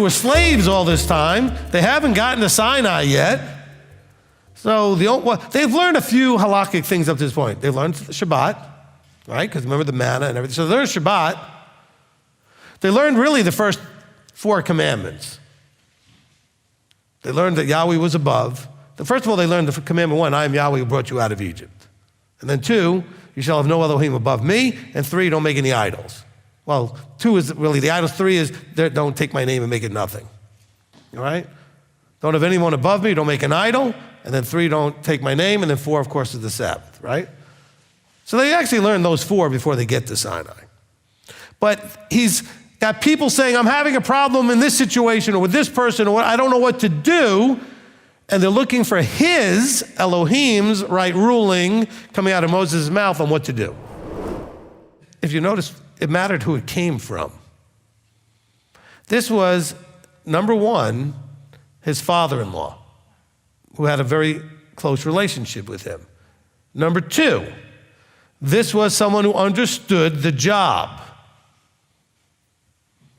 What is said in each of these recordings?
were slaves all this time. They haven't gotten to Sinai yet. So they've learned a few halakhic things up to this point. They've learned Shabbat, right? Because remember the manna and everything. So they learned Shabbat. They learned really the first 4 commandments. They learned that Yahweh was above. First of all, they learned the commandment 1, I am Yahweh who brought you out of Egypt. And then 2, you shall have no Elohim above me. And 3, don't make any idols. Well, 2 is really the idols. 3 is don't take my name and make it nothing. All right? Don't have anyone above me. Don't make an idol. And then 3, don't take my name. And then 4, of course, is the Sabbath, right? So they actually learned those 4 before they get to Sinai. But he's got people saying, I'm having a problem in this situation or with this person, or I don't know what to do. And they're looking for his, Elohim's, right ruling coming out of Moses' mouth on what to do. If you notice, it mattered who it came from. This was, number 1, his father-in-law, who had a very close relationship with him. Number 2, this was someone who understood the job.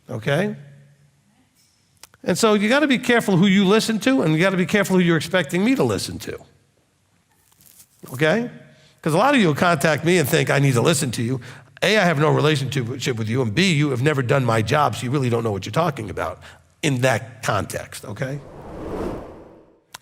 Okay? And so you got to be careful who you listen to, and you got to be careful who you're expecting me to listen to. Okay? Because a lot of you will contact me and think I need to listen to you. A, I have no relationship with you, and B, you have never done my job, so you really don't know what you're talking about in that context, okay?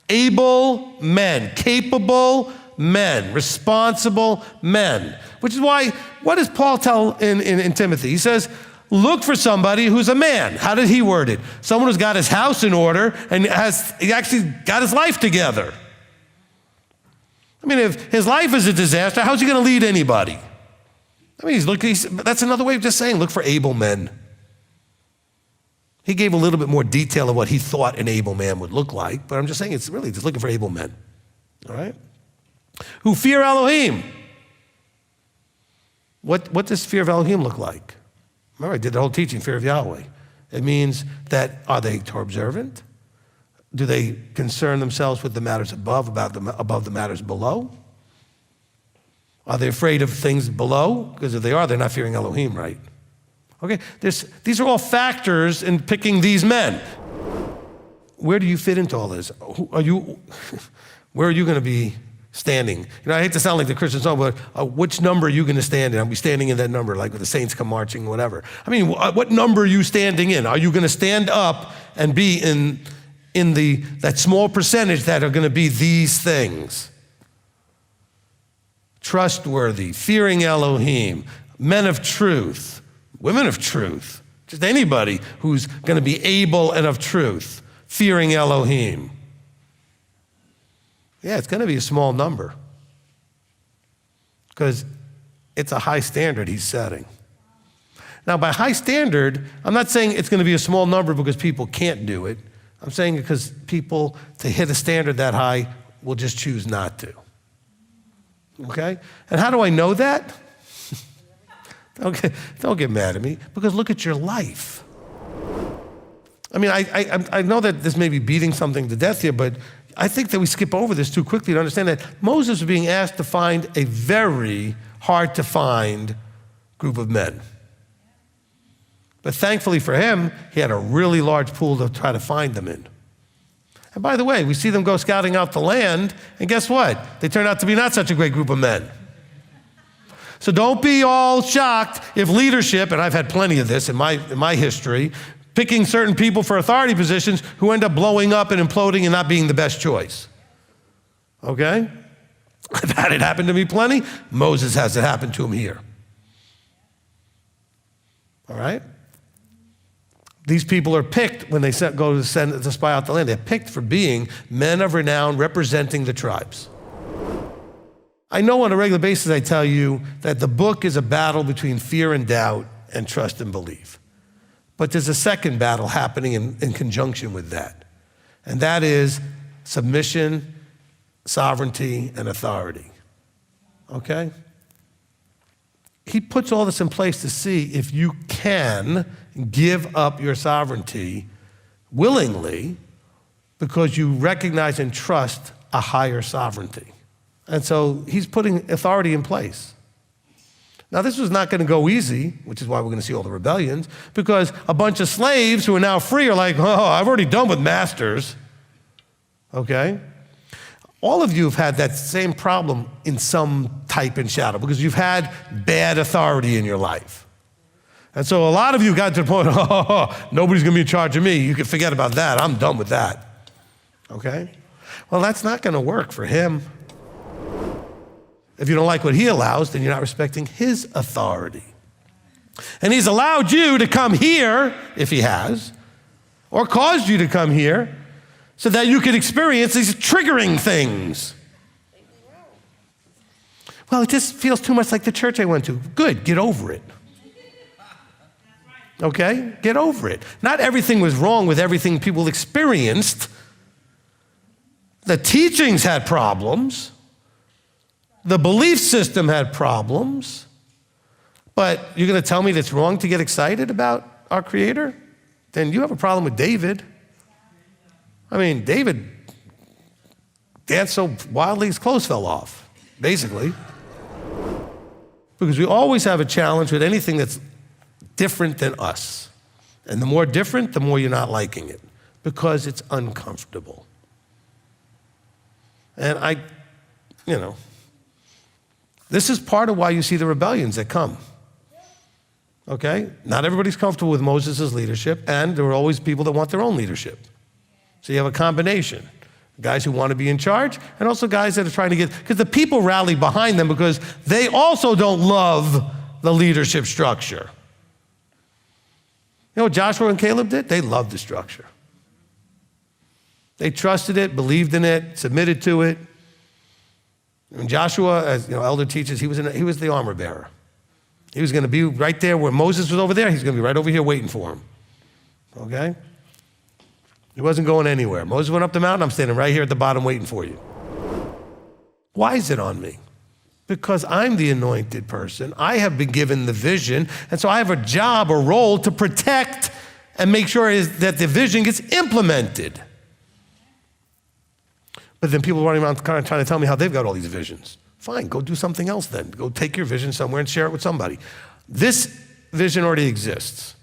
Able men, capable men, responsible men. Which is why, what does Paul tell in Timothy? He says, look for somebody who's a man. How did he word it? Someone who's got his house in order and he actually got his life together. I mean, if his life is a disaster, how's he going to lead anybody? I mean, that's another way of just saying, look for able men. He gave a little bit more detail of what he thought an able man would look like, but I'm just saying it's really just looking for able men, all right? Who fear Elohim. What does fear of Elohim look like? Remember, I did the whole teaching, fear of Yahweh. It means that, are they Torah observant? Do they concern themselves with the matters above the matters below? Are they afraid of things below? Because if they are, they're not fearing Elohim, right? Okay, these are all factors in picking these men. Where do you fit into all this? Where are you going to be standing? You know, I hate to sound like the Christian song, but which number are you going to stand in? I'll be standing in that number, like when the saints come marching, whatever. I mean, what number are you standing in? Are you going to stand up and be in that small percentage that are going to be these things? Trustworthy, fearing Elohim, men of truth, women of truth, just anybody who's going to be able and of truth, fearing Elohim. Yeah, it's going to be a small number because it's a high standard he's setting. Now, by high standard, I'm not saying it's going to be a small number because people can't do it. I'm saying because people, to hit a standard that high, will just choose not to. Okay? And how do I know that? Okay, don't get mad at me, because look at your life. I mean, I know that this may be beating something to death here, but I think that we skip over this too quickly to understand that Moses was being asked to find a very hard to find group of men. But thankfully for him, he had a really large pool to try to find them in. And by the way, we see them go scouting out the land, and guess what? They turn out to be not such a great group of men. So don't be all shocked if leadership, and I've had plenty of this in my history, picking certain people for authority positions who end up blowing up and imploding and not being the best choice. Okay? I've had it happen to me plenty. Moses has it happen to him here. All right? These people are picked when they go to spy out the land. They're picked for being men of renown representing the tribes. I know on a regular basis I tell you that the book is a battle between fear and doubt and trust and belief. But there's a second battle happening in conjunction with that. And that is submission, sovereignty, and authority. Okay? He puts all this in place to see if you can give up your sovereignty willingly because you recognize and trust a higher sovereignty. And so he's putting authority in place. Now, this was not going to go easy, which is why we're going to see all the rebellions, because a bunch of slaves who are now free are like, oh, I've already done with masters, okay? All of you have had that same problem in some type and shadow because you've had bad authority in your life. And so a lot of you got to the point, nobody's going to be in charge of me. You can forget about that. I'm done with that, okay? Well, that's not going to work for him. If you don't like what he allows, then you're not respecting his authority. And he's allowed you to come here, if he has, or caused you to come here, so that you can experience these triggering things. Well, it just feels too much like the church I went to. Good, get over it. Okay? Get over it. Not everything was wrong with everything people experienced. The teachings had problems. The belief system had problems. But you're going to tell me that it's wrong to get excited about our Creator? Then you have a problem with David. I mean, David danced so wildly his clothes fell off, basically. Because we always have a challenge with anything that's different than us. And the more different, the more you're not liking it, because it's uncomfortable. And this is part of why you see the rebellions that come. Okay? Not everybody's comfortable with Moses' leadership, and there are always people that want their own leadership. So you have a combination. Guys who want to be in charge, and also guys that are trying to get, because the people rally behind them because they also don't love the leadership structure. You know what Joshua and Caleb did? They loved the structure. They trusted it, believed in it, submitted to it. And Joshua, as elder teaches, he was the armor bearer. He was going to be right there where Moses was over there. He's going to be right over here waiting for him. Okay? He wasn't going anywhere. Moses went up the mountain. I'm standing right here at the bottom waiting for you. Why is it on me? Because I'm the anointed person. I have been given the vision, and so I have a job, a role to protect and make sure that the vision gets implemented. But then people running around kind of trying to tell me how they've got all these visions. Fine, go do something else then. Go take your vision somewhere and share it with somebody. This vision already exists.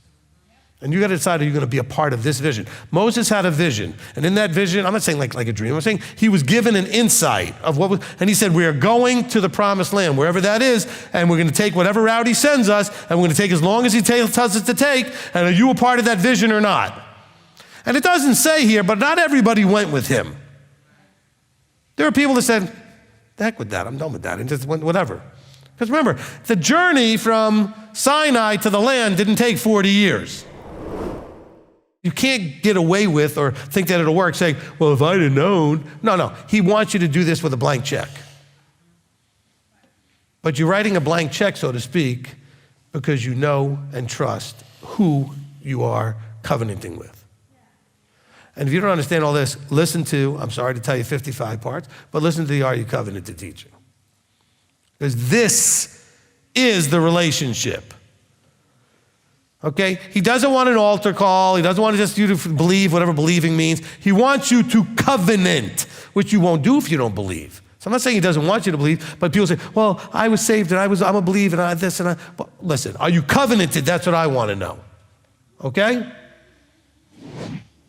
And you got to decide, are you going to be a part of this vision? Moses had a vision. And in that vision, I'm not saying like a dream. I'm saying he was given an insight of what was, and he said, we are going to the promised land, wherever that is, and we're going to take whatever route he sends us, and we're going to take as long as he tells us to take, and are you a part of that vision or not? And it doesn't say here, but not everybody went with him. There are people that said, the heck with that, I'm done with that, and just went whatever. Because remember, the journey from Sinai to the land didn't take 40 years. You can't get away with or think that it'll work saying, well, if I'd have known. No, he wants you to do this with a blank check. But you're writing a blank check, so to speak, because you know and trust who you are covenanting with. And if you don't understand all this, listen to, I'm sorry to tell you 55 parts, but listen to the Are You Covenanted teaching. Because this is the relationship. Okay? He doesn't want an altar call. He doesn't want just you to believe whatever believing means. He wants you to covenant, which you won't do if you don't believe. So I'm not saying he doesn't want you to believe, but people say, well, I was saved and I'm a believer and I this and I. Well, listen, are you covenanted? That's what I want to know. Okay?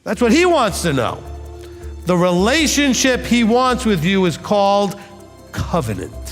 That's what he wants to know. The relationship he wants with you is called covenant.